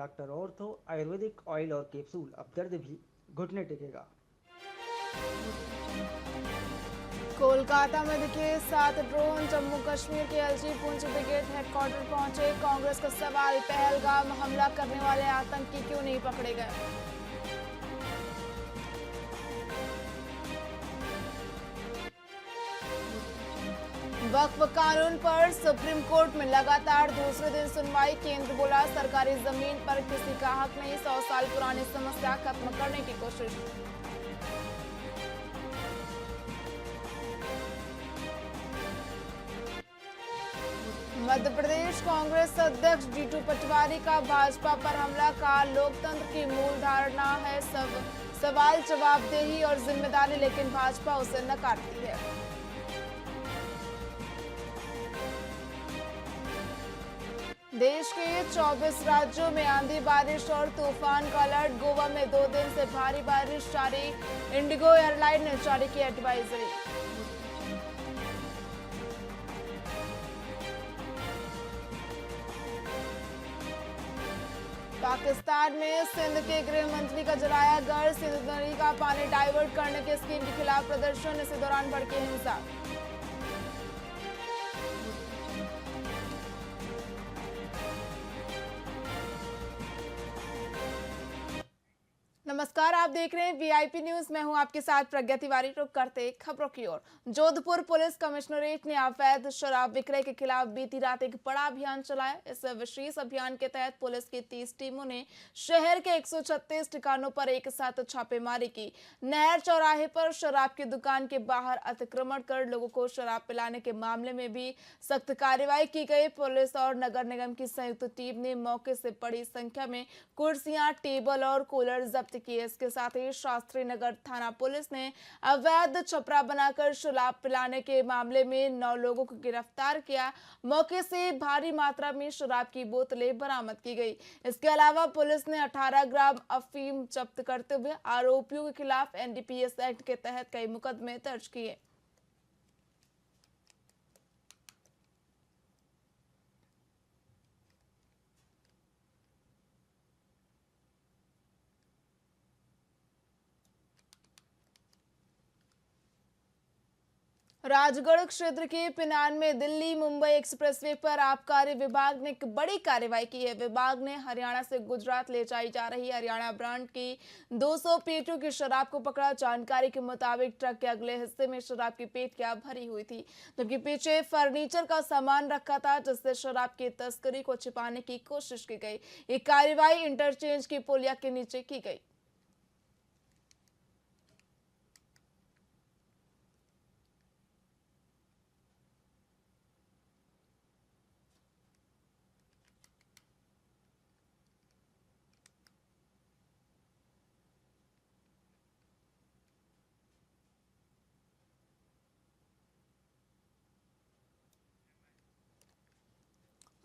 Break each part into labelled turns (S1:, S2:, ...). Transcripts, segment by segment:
S1: Doctor ortho Ayurvedic oil और capsule. अब दर्द भी घुटने टेकेगा।
S2: कोलकाता में दिखे 7 ड्रोन। जम्मू कश्मीर के एलजी पुंछ ब्रिगेड हेडक्वार्टर पहुंचे। कांग्रेस का सवाल, पहलगाम हमला करने वाले आतंकी क्यों नहीं पकड़े गए। वक्फ कानून पर सुप्रीम कोर्ट में लगातार दूसरे दिन सुनवाई। केंद्र बोला सरकारी जमीन पर किसी का हक नहीं, 100 साल पुरानी समस्या खत्म करने की कोशिश। मध्य प्रदेश कांग्रेस अध्यक्ष जीतू पटवारी का भाजपा पर हमला का लोकतंत्र की मूल धारणा है सब सवाल जवाबदेही और जिम्मेदारी, लेकिन भाजपा उसे नकारती है। देश के 24 राज्यों में आंधी बारिश और तूफान का अलर्ट। गोवा में 2 दिन से भारी बारिश जारी। इंडिगो एयरलाइन ने जारी की एडवाइजरी। पाकिस्तान में सिंध के गृह मंत्री का जलाया घर। सिंध नदी का पानी डाइवर्ट करने की स्कीम के खिलाफ प्रदर्शन, इसी दौरान भड़की हिंसा। नमस्कार, आप देख रहे हैं वीआईपी न्यूज। मैं हूं आपके साथ प्रज्ञा तिवारी। रुक करते खबरों की ओर। जोधपुर पुलिस कमिश्नरेट ने अवैध शराब विक्रय के खिलाफ बीती रात एक बड़ा अभियान चलाया। इस विशेष अभियान के तहत पुलिस की 30 टीमों ने शहर के 136 ठिकानों पर एक साथ छापेमारी की। नहर चौराहे पर शराब की दुकान के बाहर अतिक्रमण कर लोगों को शराब पिलाने के मामले में भी सख्त कार्रवाई की गई। पुलिस और नगर निगम की संयुक्त टीम ने मौके से बड़ी संख्या में कुर्सियां, टेबल और कूलर जब्त किए। इसके साथ ही शास्त्री नगर थाना पुलिस ने अवैध छपरा बनाकर शराब पिलाने के मामले में 9 लोगों को गिरफ्तार किया। मौके से भारी मात्रा में शराब की बोतलें बरामद की गई। इसके अलावा पुलिस ने 18 ग्राम अफीम जब्त करते हुए आरोपियों के खिलाफ एनडीपीएस एक्ट के तहत कई मुकदमे दर्ज किए। राजगढ़ क्षेत्र के पिनान में दिल्ली मुंबई एक्सप्रेसवे पर आबकारी विभाग ने एक बड़ी कार्रवाई की है। विभाग ने हरियाणा से गुजरात ले जाई जा रही हरियाणा ब्रांड की 200 पेटियों की शराब को पकड़ा। जानकारी के मुताबिक ट्रक के अगले हिस्से में शराब की पेटियां भरी हुई थी, जबकि पीछे फर्नीचर का सामान रखा था, जिससे शराब की तस्करी को छिपाने की कोशिश की गई। ये कार्रवाई इंटरचेंज की पुलिया के नीचे की गई।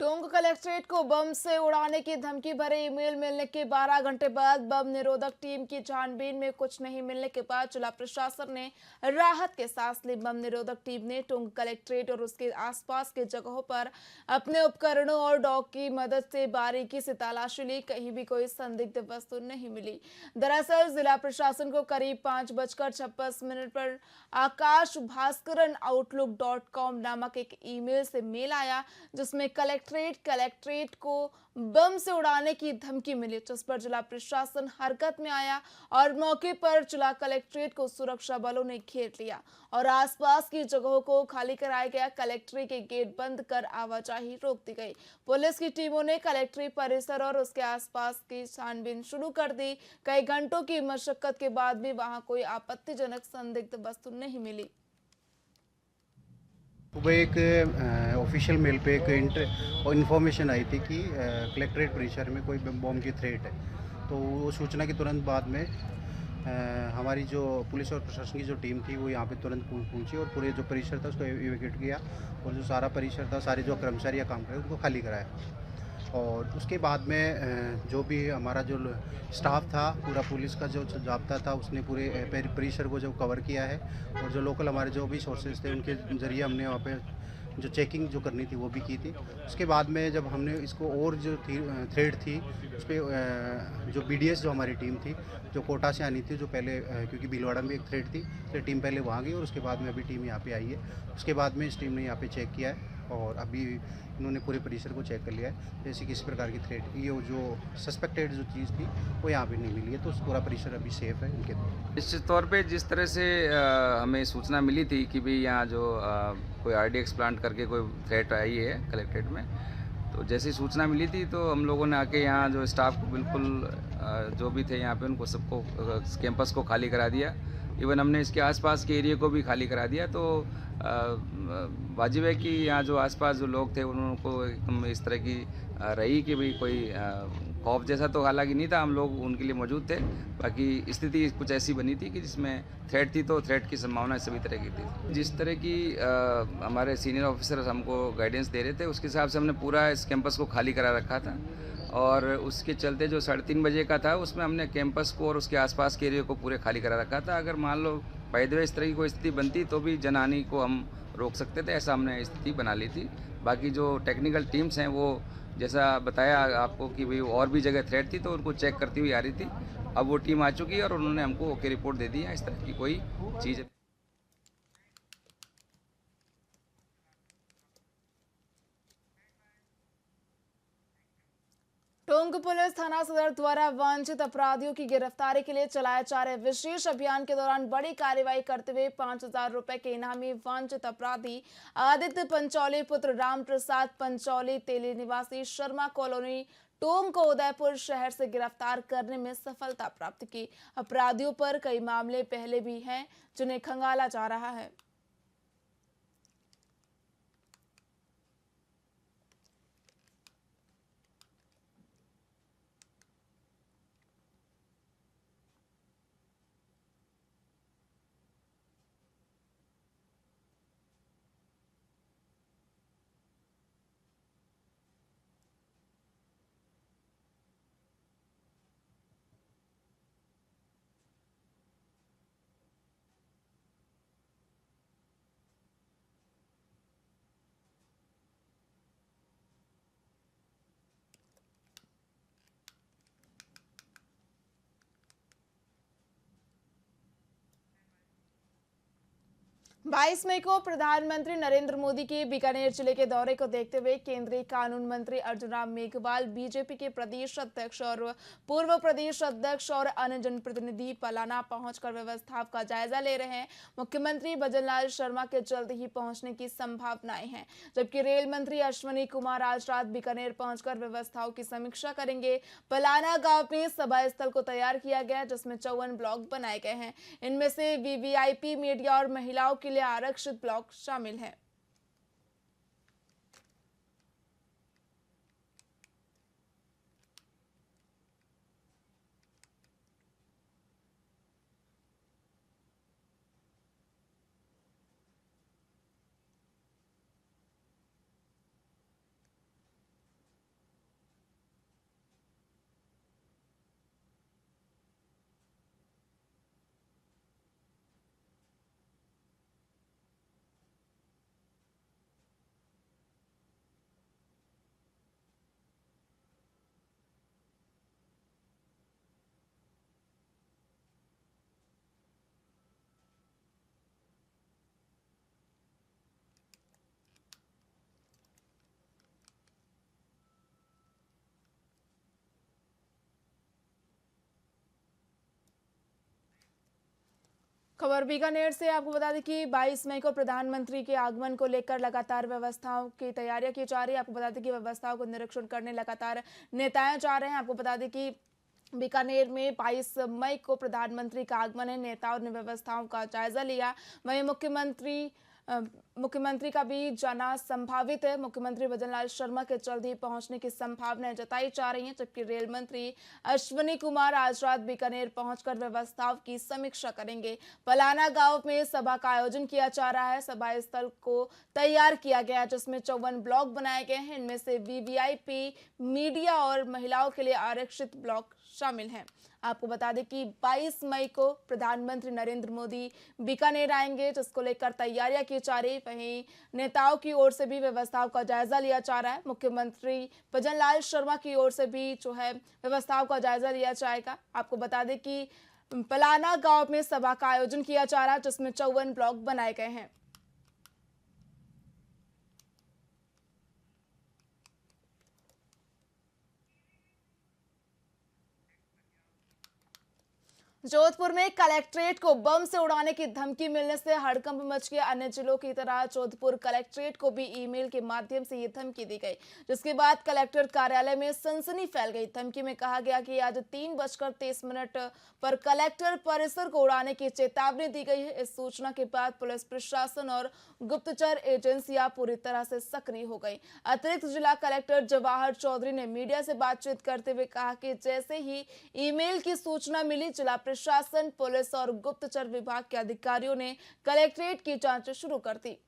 S2: टोंक कलेक्ट्रेट को बम से उड़ाने की धमकी भरे ईमेल मिलने के 12 घंटे बाद बम निरोधक टीम की छानबीन में कुछ नहीं मिलने के बाद जिला प्रशासन ने राहत के सांस ली। बम निरोधक टीम ने टोंक कलेक्ट्रेट और उसके आसपास के जगहों पर अपने उपकरणों और डॉग की मदद से बारीकी से तलाशी ली। कहीं भी कोई संदिग्ध वस्तु नहीं मिली। दरअसल जिला प्रशासन को करीब 5:56 पर आकाश भास्करन outlook.com नामक एक ईमेल से मेल आया, जिसमें कलेक्ट्रेट को बम से उड़ाने की धमकी मिली, जिस पर जिला प्रशासन हरकत में आया और मौके पर जिला कलेक्ट्रेट को सुरक्षा बलों ने घेर लिया और आसपास की जगहों को खाली कराया गया। कलेक्ट्रेट के गेट बंद कर आवाजाही रोक दी गई। पुलिस की टीमों ने कलेक्ट्रेट परिसर और उसके आसपास की छानबीन शुरू कर दी। कई घंटों की मशक्कत के बाद भी वहां कोई आपत्तिजनक संदिग्ध वस्तु नहीं मिली।
S3: सुबह एक ऑफिशियल मेल पे एक इन्फॉर्मेशन आई थी कि कलेक्ट्रेट परिसर में कोई बम की थ्रेट है। तो वो सूचना के तुरंत बाद में हमारी जो पुलिस और प्रशासन की जो टीम थी वो यहाँ पे तुरंत पहुंची और पूरे जो परिसर था उसको इवैक्यूएट किया और जो सारा परिसर था, सारे जो कर्मचारी या काम कर रहे उनको खाली कराया। और उसके बाद में जो भी हमारा जो स्टाफ था, पूरा पुलिस का जो जाब्ता था, उसने पूरे परिसर को जो कवर किया है और जो लोकल हमारे जो भी सोर्सेज थे उनके ज़रिए हमने वहाँ पे जो चेकिंग जो करनी थी वो भी की थी। उसके बाद में जब हमने इसको और जो थी थ्रेड थी उस पर जो BDS जो हमारी टीम थी जो कोटा से आनी थी, जो पहले क्योंकि भीलवाड़ा में एक थ्रेड थी इसलिए टीम पहले वहाँ गई और उसके बाद में अभी टीम यहाँ पे आई है। उसके बाद में इस टीम ने यहाँ पे चेक किया है और अभी इन्होंने पूरे परिसर को चेक कर लिया है, जैसे किसी प्रकार की थ्रेड ये जो सस्पेक्टेड जो चीज़ थी वो यहाँ पे नहीं मिली है, तो पूरा परिसर अभी सेफ है इनके द्वारा।
S4: निश्चित तौर पे जिस तरह से हमें सूचना मिली थी कि भाई यहाँ जो कोई RDX प्लांट करके कोई थ्रेट आई है कलेक्ट्रेट में, तो जैसी सूचना मिली थी तो हम लोगों ने आके यहाँ जो स्टाफ को बिल्कुल जो भी थे यहाँ पे उनको सबको कैंपस को खाली करा दिया। इवन हमने इसके आसपास के एरिया को भी खाली करा दिया। तो वाजिब है कि यहाँ जो आसपास जो लोग थे उनको एकदम इस तरह की रही कि भाई कोई खौफ जैसा तो हालांकि नहीं था, हम लोग उनके लिए मौजूद थे। बाकी स्थिति कुछ ऐसी बनी थी कि जिसमें थ्रेट थी तो थ्रेट की संभावना सभी तरह की थी। जिस तरह की हमारे सीनियर ऑफिसर हमको गाइडेंस दे रहे थे उसके हिसाब से हमने पूरा इस कैंपस को खाली करा रखा था और उसके चलते जो 3:30 बजे का था उसमें हमने कैंपस को और उसके आसपास के एरिया को पूरे खाली करा रखा था। अगर मान लो बाय द वे इस तरह की कोई स्थिति बनती तो भी जनहानि को हम रोक सकते थे, ऐसा हमने स्थिति बना ली थी। बाकी जो टेक्निकल टीम्स हैं वो जैसा बताया आपको कि भाई और भी जगह थ्रेट थी तो उनको चेक करती हुई आ रही थी। अब वो टीम आ चुकी है और उन्होंने हमको ओके रिपोर्ट दे दी है, इस तरह की कोई चीज़।
S2: टोंक पुलिस थाना सदर द्वारा वांछित अपराधियों की गिरफ्तारी के लिए चलाए जा रहे विशेष अभियान के दौरान बड़ी कार्रवाई करते हुए 5,000 रुपए के इनामी वांछित अपराधी आदित्य पंचौली पुत्र राम प्रसाद पंचौली तेली निवासी शर्मा कॉलोनी टोंक को उदयपुर शहर से गिरफ्तार करने में सफलता प्राप्त की। अपराधियों पर कई मामले पहले भी हैं जिन्हें खंगाला जा रहा है। बाईस मई को प्रधानमंत्री नरेंद्र मोदी के बीकानेर जिले के दौरे को देखते हुए केंद्रीय कानून मंत्री अर्जुन राम मेघवाल, बीजेपी के प्रदेश अध्यक्ष और पूर्व प्रदेश अध्यक्ष और अन्य जनप्रतिनिधि पलाना पहुंचकर व्यवस्था का जायजा ले रहे हैं। मुख्यमंत्री भजनलाल शर्मा के जल्द ही पहुंचने की संभावनाएं हैं, जबकि रेल मंत्री अश्विनी कुमार आज रात बीकानेर पहुंचकर व्यवस्थाओं की समीक्षा करेंगे। पलाना गांव में सभा स्थल को तैयार किया गया जिसमें 54 ब्लॉक बनाए गए हैं। इनमें से VVIP, मीडिया और महिलाओं के लिए आरक्षित ब्लॉक शामिल हैं। खबर बीकानेर से आपको बता दें कि 22 मई को प्रधानमंत्री के आगमन को लेकर लगातार व्यवस्थाओं की तैयारियां की जा रही है। आपको बता दें कि व्यवस्थाओं को निरीक्षण करने लगातार नेताएं जा रहे हैं। आपको बता दें कि बीकानेर में 22 मई को प्रधानमंत्री का आगमन है। नेताओं ने व्यवस्थाओं का जायजा लिया। वहीं मुख्यमंत्री का भी जाना संभावित है। मुख्यमंत्री भजनलाल शर्मा के जल्द ही पहुंचने की संभावनाएं जताई जा रही हैं, जबकि रेल मंत्री अश्विनी कुमार आज रात बीकानेर पहुंचकर व्यवस्थाओं की समीक्षा करेंगे। पलाना गांव में सभा का आयोजन किया जा रहा है। सभा स्थल को तैयार किया गया जिसमें 54 ब्लॉक बनाए गए हैं। इनमें से VVIP, मीडिया और महिलाओं के लिए आरक्षित ब्लॉक शामिल हैं। आपको बता दें कि 22 मई को प्रधानमंत्री नरेंद्र मोदी बीकानेर आएंगे, जिसको लेकर तैयारियां की जा रही। वहीं नेताओं की ओर से भी व्यवस्थाओं का जायजा लिया जा रहा है। मुख्यमंत्री भजन लाल शर्मा की ओर से भी जो है व्यवस्थाओं का जायजा लिया जाएगा। आपको बता दें कि पलाना गांव में सभा का आयोजन किया जा रहा है, जिसमें 54 ब्लॉक बनाए गए हैं। जोधपुर में कलेक्ट्रेट को बम से उड़ाने की धमकी मिलने से हड़कंप मच गया। अन्य जिलों की तरह जोधपुर कलेक्ट्रेट को भी ईमेल के माध्यम से ये धमकी दी गई, जिसके बाद कलेक्टर कार्यालय में सनसनी फैल गई। धमकी में कहा गया कि आज 3:30 पर कलेक्टर परिसर को उड़ाने की चेतावनी दी गई है। इस सूचना के बाद पुलिस प्रशासन और गुप्तचर एजेंसियां पूरी तरह से सक्रिय हो गई। अतिरिक्त जिला कलेक्टर जवाहर चौधरी ने मीडिया से बातचीत करते हुए कहा कि जैसे ही ईमेल की सूचना मिली, जिला प्रशासन, पुलिस और गुप्तचर विभाग के अधिकारियों ने कलेक्ट्रेट की जांच शुरू कर दी।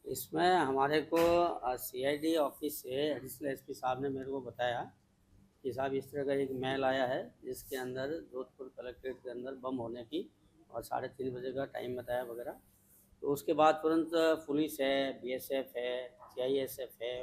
S5: इसमें हमारे को सीआईडी ऑफिस से एडिशनल एसपी साहब ने मेरे को बताया कि साहब इस तरह का एक मेल आया है, जिसके अंदर जोधपुर कलेक्ट्रेट के अंदर बम होने की और 3:30 बजे का टाइम बताया वगैरह। तो उसके बाद तुरंत पुलिस है, बीएसएफ है, सीआईएसएफ है,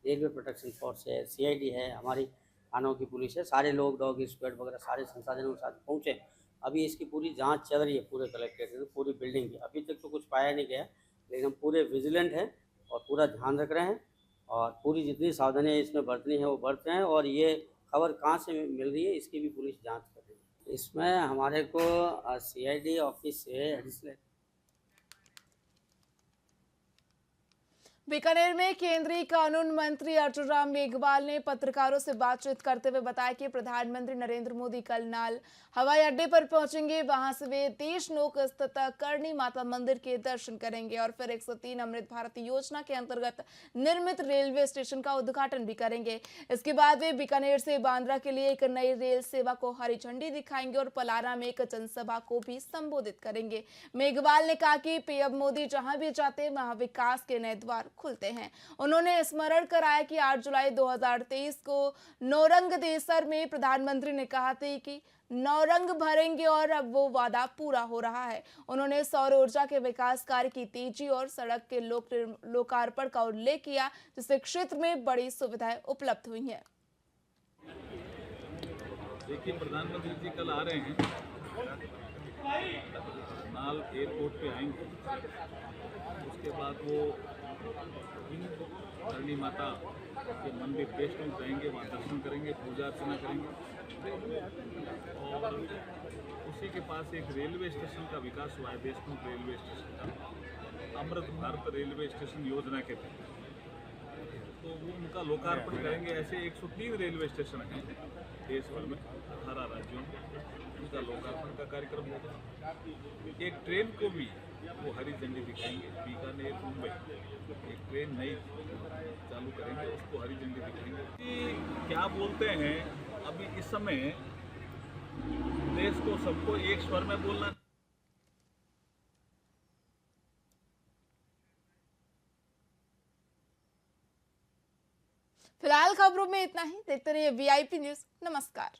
S5: रेलवे प्रोटेक्शन फोर्स है, सीआईडी है, हमारी थानों की पुलिस है, सारे लोग डॉग स्क्वाड वगैरह सारे संसाधनों के साथ पहुँचे। अभी इसकी पूरी जाँच चल रही है पूरे कलेक्ट्रेट में, पूरी बिल्डिंग की। अभी तक तो कुछ पाया नहीं गया, लेकिन हम पूरे विजिलेंट हैं और पूरा ध्यान रख रहे हैं और पूरी जितनी सावधानियाँ इसमें बरतनी है वो बरत रहे हैं। और ये खबर कहाँ से मिल रही है इसकी भी पुलिस जांच कर रही है। इसमें हमारे को सीआईडी ऑफिस से एडिशनल
S2: बीकानेर में केंद्रीय कानून मंत्री अर्जुन राम मेघवाल ने पत्रकारों से बातचीत करते हुए बताया कि प्रधानमंत्री नरेंद्र मोदी कल नाल हवाई अड्डे पर पहुंचेंगे। वहां से वे देशनोक स्थित करणी माता मंदिर के दर्शन करेंगे और फिर 103 अमृत भारत योजना के अंतर्गत निर्मित रेलवे स्टेशन का उद्घाटन भी करेंगे। इसके बाद वे बीकानेर से बांद्रा के लिए एक नई रेल सेवा को हरी झंडी दिखाएंगे और पलारा में एक जनसभा को भी संबोधित करेंगे। मेघवाल ने कहा कि पीएम मोदी जहां भी जाते वहां विकास के नए द्वार खुलते हैं। उन्होंने स्मरण कराया कि 8 जुलाई 2023 को नौरंग देसर में प्रधानमंत्री ने कहा था कि नौरंग भरेंगे और अब वो वादा पूरा हो रहा है। उन्होंने सौर ऊर्जा के विकास कार्य की तेजी और सड़क के लोकार्पण का उल्लेख किया, जिससे क्षेत्र में बड़ी सुविधाएं उपलब्ध हुई हैं।
S6: देखिए, प्रधानमंत्री जी कल आ रहे हैं, नाल एयरपोर्ट पे आएंगे। उसके बाद वो करणी माता के मंदिर वैष्णो जाएंगे, वहाँ दर्शन करेंगे, पूजा अर्चना करेंगे और उसी के पास एक रेलवे स्टेशन का विकास हुआ है, वैष्णो रेलवे स्टेशन का, अमृत भारत रेलवे स्टेशन योजना के तहत। तो वो उनका लोकार्पण करेंगे। ऐसे 103 रेलवे स्टेशन हैं देश भर में, 18 राज्यों में, उनका लोकार्पण का कार्यक्रम होगा। एक ट्रेन को भी वो हरी झंडी दिखाएंगे। बीकानेर मुंबई एक ट्रेन नई चालू करेंगे, उसको हरी झंडी दिखाएंगे। क्या बोलते हैं, अभी इस समय देश को सबको एक स्वर में बोलना।
S2: फिलहाल खबरों में इतना ही। देखते रहिए वीआईपी न्यूज। नमस्कार।